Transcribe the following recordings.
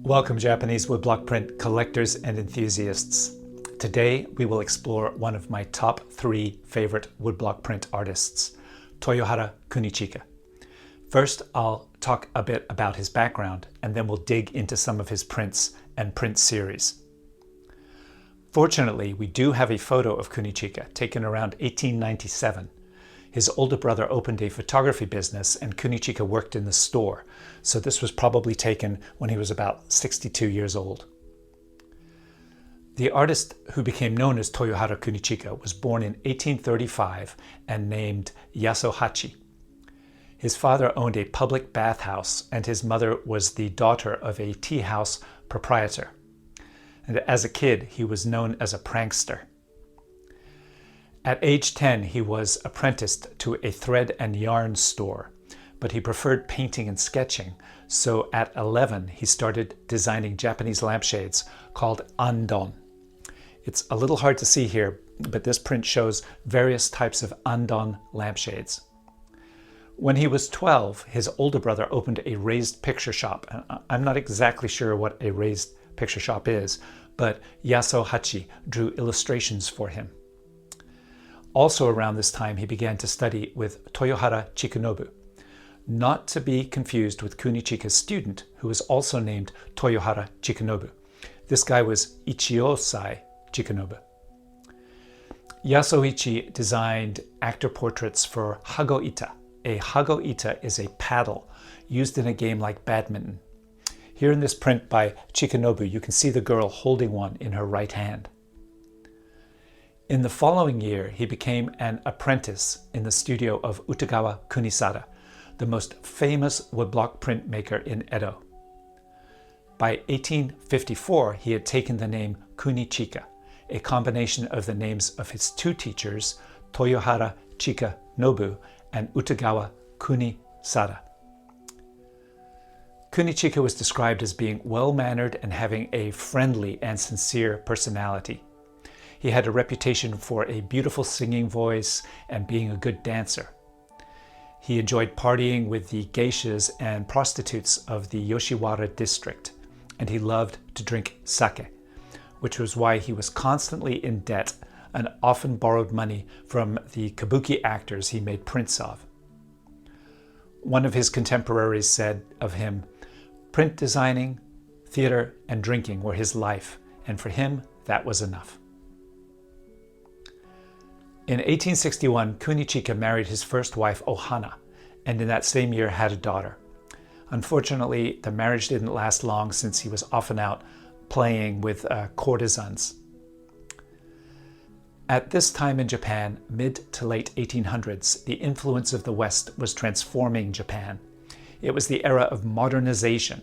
Welcome, Japanese woodblock print collectors and enthusiasts. Today we will explore one of my top 3 favorite woodblock print artists, Toyohara Kunichika. First, I'll talk a bit about his background, and then we'll dig into some of his prints and print series. Fortunately, we do have a photo of Kunichika taken around 1897. His older brother opened a photography business and Kunichika worked in the store, so this was probably taken when he was about 62 years old. The artist who became known as Toyohara Kunichika was born in 1835 and named Yasohachi. His father owned a public bathhouse and his mother was the daughter of a tea house proprietor. And as a kid, he was known as a prankster. At age 10, he was apprenticed to a thread and yarn store, but he preferred painting and sketching, so at 11, he started designing Japanese lampshades called andon. It's a little hard to see here, but this print shows various types of andon lampshades. When he was 12, his older brother opened a raised picture shop. I'm not exactly sure what a raised picture shop is, but Yasohachi drew illustrations for him. Also around this time, he began to study with Toyohara Chikunobu, not to be confused with Kunichika's student, who was also named Toyohara Chikunobu. This guy was Ichiosai Chikunobu. Yasoichi designed actor portraits for hago-ita. A hago-ita is a paddle used in a game like badminton. Here in this print by Chikunobu, you can see the girl holding one in her right hand. In the following year, he became an apprentice in the studio of Utagawa Kunisada, the most famous woodblock printmaker in Edo. By 1854, he had taken the name Kunichika, a combination of the names of his 2 teachers, Toyohara Chikanobu and Utagawa Kunisada. Kunichika was described as being well-mannered and having a friendly and sincere personality. He had a reputation for a beautiful singing voice and being a good dancer. He enjoyed partying with the geishas and prostitutes of the Yoshiwara district, and he loved to drink sake, which was why he was constantly in debt and often borrowed money from the Kabuki actors he made prints of. One of his contemporaries said of him, "Print designing, theater, and drinking were his life, and for him that was enough." In 1861, Kunichika married his first wife, Ohana, and in that same year had a daughter. Unfortunately, the marriage didn't last long since he was often out playing with courtesans. At this time in Japan, mid to late 1800s, the influence of the West was transforming Japan. It was the era of modernization.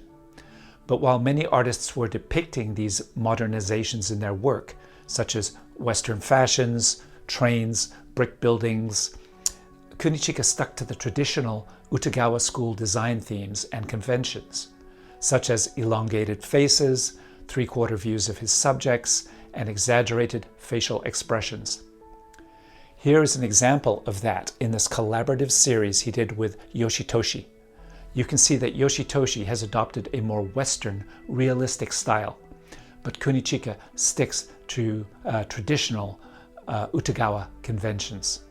But while many artists were depicting these modernizations in their work, such as Western fashions, trains, brick buildings, Kunichika stuck to the traditional Utagawa school design themes and conventions, such as elongated faces, 3/4 views of his subjects, and exaggerated facial expressions. Here is an example of that in this collaborative series he did with Yoshitoshi. You can see that Yoshitoshi has adopted a more Western, realistic style, but Kunichika sticks to traditional Utagawa conventions.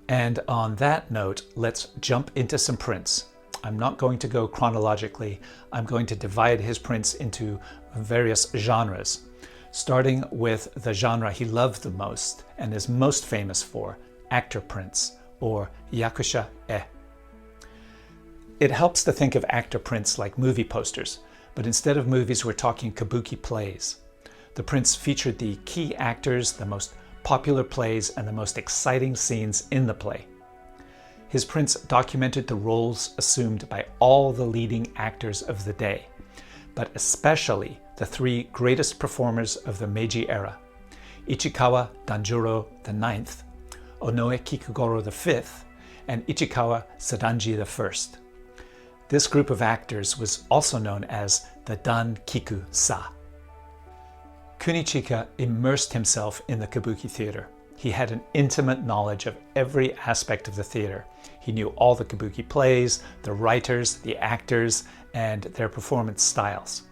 And on that note, let's jump into some prints. I'm not going to go chronologically. I'm going to divide his prints into various genres, starting with the genre he loved the most and is most famous for, actor prints, or yakusha-e. It helps to think of actor prints like movie posters, but instead of movies, we're talking kabuki plays. The prints featured the key actors, the most popular plays, and the most exciting scenes in the play. His prints documented the roles assumed by all the leading actors of the day, but especially the 3 greatest performers of the Meiji era, Ichikawa Danjuro IX, Onoe Kikugoro V, and Ichikawa Sadanji I. This group of actors was also known as the Dan Kiku-sa. Kunichika immersed himself in the kabuki theater. He had an intimate knowledge of every aspect of the theater. He knew all the Kabuki plays, the writers, the actors, and their performance styles.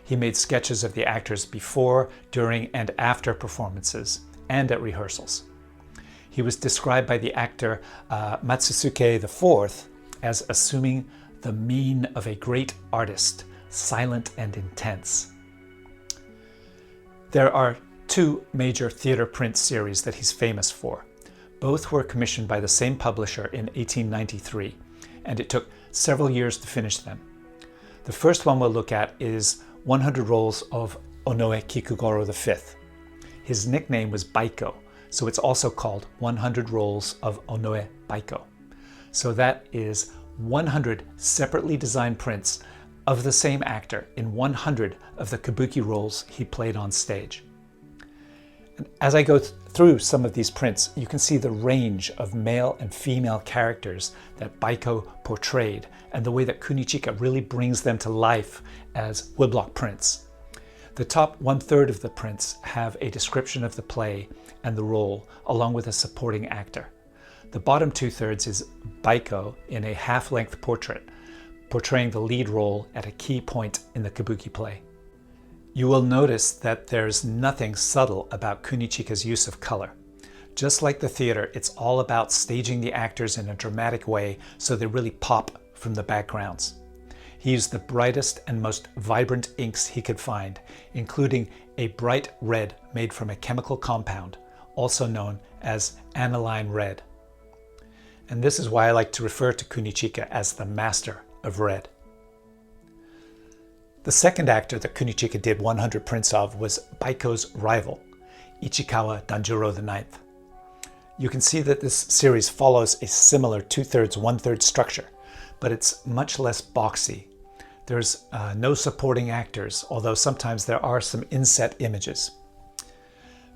He made sketches of the actors before, during, and after performances, and at rehearsals. He was described by the actor Matsusuke IV as assuming the mien of a great artist, silent and intense. There are two major theater print series that he's famous for. Both were commissioned by the same publisher in 1893, and it took several years to finish them. The first one we'll look at is 100 Rolls of Onoe Kikugoro V. His nickname was Baiko, so it's also called 100 Rolls of Onoe Baiko. So that is 100 separately designed prints of the same actor in 100 of the Kabuki roles he played on stage. And as I go through some of these prints, you can see the range of male and female characters that Baiko portrayed and the way that Kunichika really brings them to life as woodblock prints. The top 1/3 of the prints have a description of the play and the role, along with a supporting actor. The bottom 2/3 is Baiko in a half-length portrait, portraying the lead role at a key point in the Kabuki play. You will notice that there's nothing subtle about Kunichika's use of color. Just like the theater, it's all about staging the actors in a dramatic way so they really pop from the backgrounds. He used the brightest and most vibrant inks he could find, including a bright red made from a chemical compound, also known as aniline red. And this is why I like to refer to Kunichika as the master of red. The second actor that Kunichika did 100 prints of was Baiko's rival, Ichikawa Danjuro IX. You can see that this series follows a similar 2/3, 1/3 structure, but it's much less boxy. There's no supporting actors, although sometimes there are some inset images.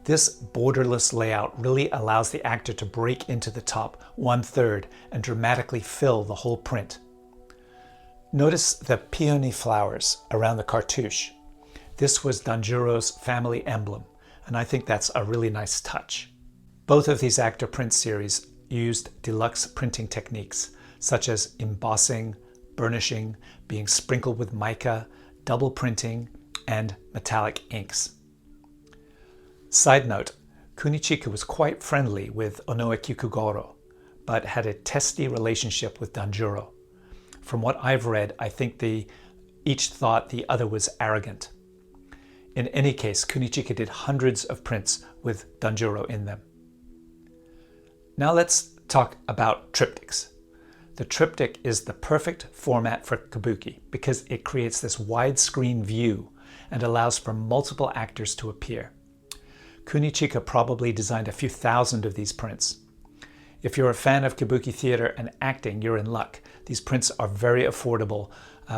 This borderless layout really allows the actor to break into the top 1/3 and dramatically fill the whole print. Notice the peony flowers around the cartouche. This was Danjuro's family emblem, and I think that's a really nice touch. Both of these actor print series used deluxe printing techniques, such as embossing, burnishing, being sprinkled with mica, double printing, and metallic inks. Side note, Kunichika was quite friendly with Onoe Kikugoro, but had a testy relationship with Danjuro. From what I've read, I think each thought the other was arrogant. In any case, Kunichika did hundreds of prints with Danjuro in them. Now let's talk about triptychs. The triptych is the perfect format for Kabuki because it creates this widescreen view and allows for multiple actors to appear. Kunichika probably designed a few thousand of these prints. If you're a fan of Kabuki theater and acting, you're in luck. These prints are very affordable,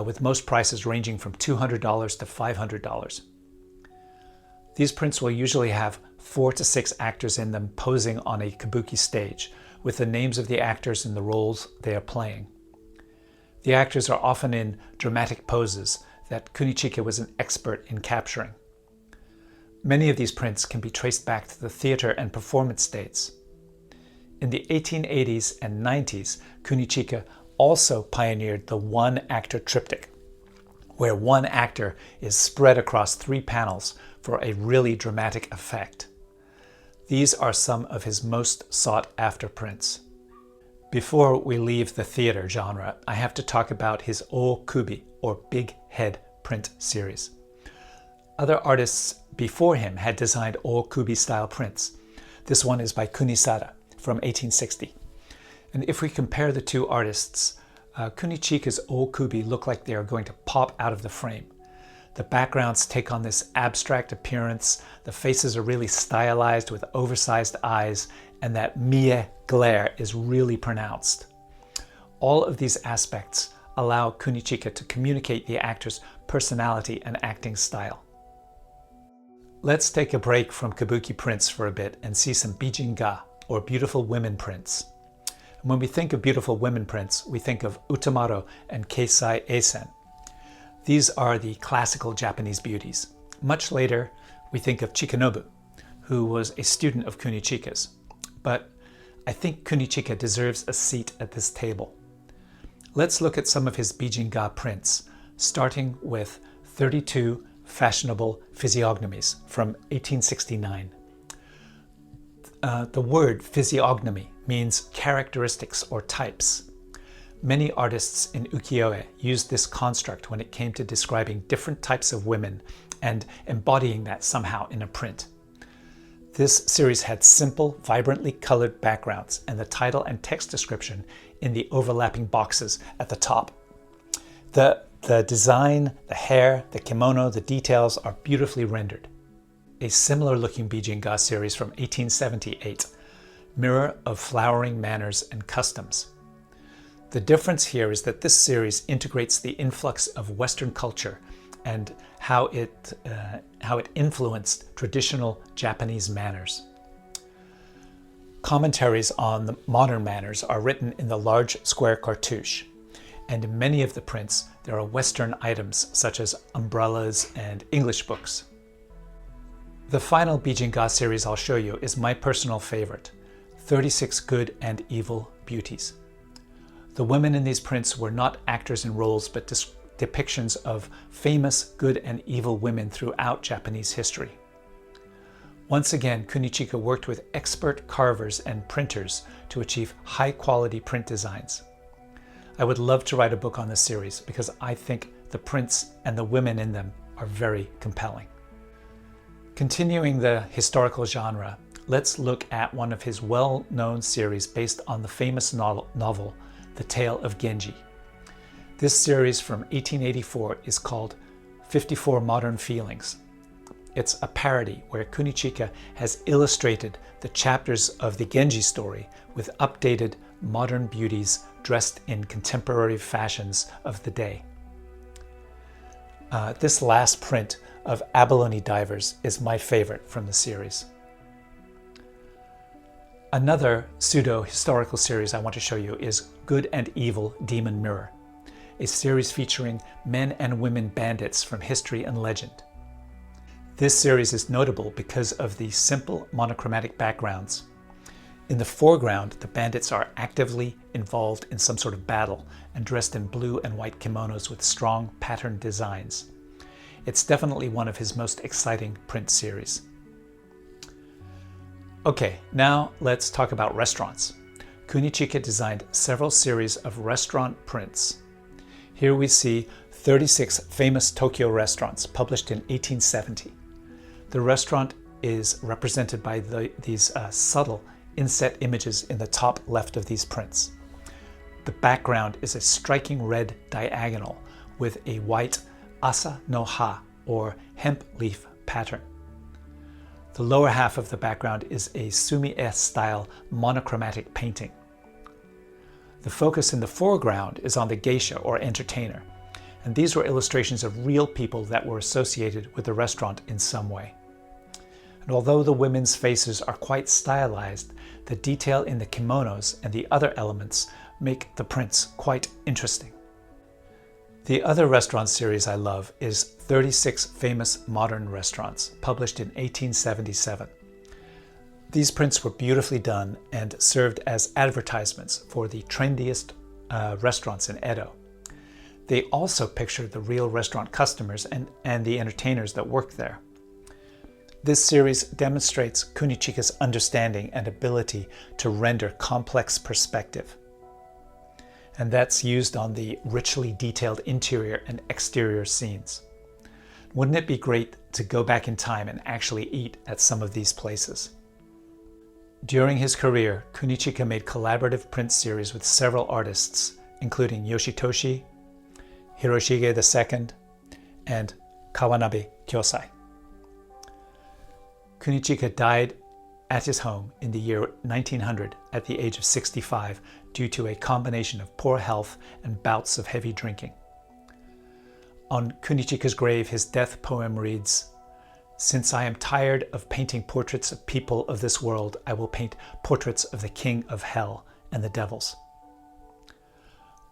with most prices ranging from $200 to $500. These prints will usually have 4 to 6 actors in them posing on a Kabuki stage, with the names of the actors and the roles they are playing. The actors are often in dramatic poses that Kunichika was an expert in capturing. Many of these prints can be traced back to the theater and performance dates. In the 1880s and 90s, Kunichika also pioneered the one-actor triptych, where one actor is spread across 3 panels for a really dramatic effect. These are some of his most sought-after prints. Before we leave the theater genre, I have to talk about his O-kubi, or big head print series. Other artists before him had designed O-kubi style prints. This one is by Kunisada from 1860. And if we compare the two artists, Kunichika's O-kubi look like they are going to pop out of the frame. The backgrounds take on this abstract appearance, the faces are really stylized with oversized eyes, and that mie glare is really pronounced. All of these aspects allow Kunichika to communicate the actor's personality and acting style. Let's take a break from Kabuki prints for a bit and see some bijinga, or beautiful women prints. When we think of beautiful women prints, we think of Utamaro and Keisai Eisen. These are the classical Japanese beauties. Much later, we think of Chikanobu. who was a student of Kunichika's, but I think Kunichika deserves a seat at this table. Let's look at some of his Bijinga prints, starting with 32 Fashionable Physiognomies from 1869. The word physiognomy means characteristics or types. Many artists in ukiyo-e used this construct when it came to describing different types of women and embodying that somehow in a print. This series had simple, vibrantly colored backgrounds and the title and text description in the overlapping boxes at the top. The design, the hair, the kimono, the details are beautifully rendered. A similar looking Bijinga series from 1878, Mirror of Flowering Manners and Customs. The difference here is that this series integrates the influx of Western culture and how it influenced traditional Japanese manners. Commentaries on the modern manners are written in the large square cartouche, and in many of the prints there are Western items such as umbrellas and English books. The final Bijinga series I'll show you is my personal favorite, 36 Good and Evil Beauties. The women in these prints were not actors in roles but depictions of famous good and evil women throughout Japanese history. Once again, Kunichika worked with expert carvers and printers to achieve high-quality print designs. I would love to write a book on this series because I think the prints and the women in them are very compelling. Continuing the historical genre, let's look at one of his well-known series based on the famous novel, The Tale of Genji. This series from 1884 is called 54 Modern Feelings. It's a parody where Kunichika has illustrated the chapters of the Genji story with updated modern beauties dressed in contemporary fashions of the day. This last print of abalone divers is my favorite from the series. Another pseudo-historical series I want to show you is Good and Evil Demon Mirror, a series featuring men and women bandits from history and legend. This series is notable because of the simple monochromatic backgrounds. In the foreground, the bandits are actively involved in some sort of battle and dressed in blue and white kimonos with strong patterned designs. It's definitely one of his most exciting print series. Okay, now let's talk about restaurants. Kunichika designed several series of restaurant prints. Here we see 36 famous Tokyo restaurants published in 1870. The restaurant is represented by these subtle inset images in the top left of these prints. The background is a striking red diagonal with a white asa no ha, or hemp leaf pattern. The lower half of the background is a sumi-e style monochromatic painting. The focus in the foreground is on the geisha or entertainer, and these were illustrations of real people that were associated with the restaurant in some way. And although the women's faces are quite stylized, the detail in the kimonos and the other elements make the prints quite interesting. The other restaurant series I love is 36 Famous Modern Restaurants, published in 1877. These prints were beautifully done and served as advertisements for the trendiest restaurants in Edo. They also pictured the real restaurant customers and the entertainers that worked there. This series demonstrates Kunichika's understanding and ability to render complex perspective. And that's used on the richly detailed interior and exterior scenes. Wouldn't it be great to go back in time and actually eat at some of these places? During his career, Kunichika made collaborative print series with several artists, including Yoshitoshi, Hiroshige II, and Kawanabe Kyosai. Kunichika died at his home in the year 1900 at the age of 65 due to a combination of poor health and bouts of heavy drinking. On Kunichika's grave, his death poem reads, "Since I am tired of painting portraits of people of this world, I will paint portraits of the king of hell and the devils."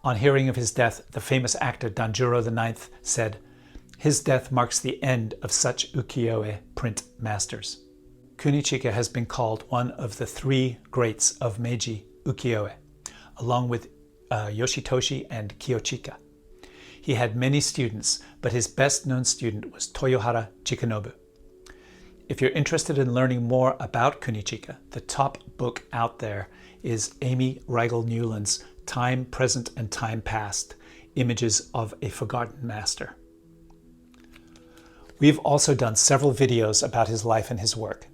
On hearing of his death, the famous actor Danjuro IX said, "His death marks the end of such ukiyo-e print masters." Kunichika has been called one of the three greats of Meiji ukiyo-e, along with Yoshitoshi and Kiyochika. He had many students, but his best-known student was Toyohara Chikanobu. If you're interested in learning more about Kunichika, the top book out there is Amy Reigel Newland's Time Present and Time Past, Images of a Forgotten Master. We've also done several videos about his life and his work.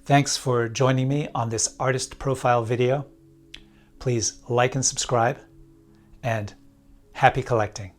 Thanks for joining me on this artist profile video. Please like and subscribe, and happy collecting.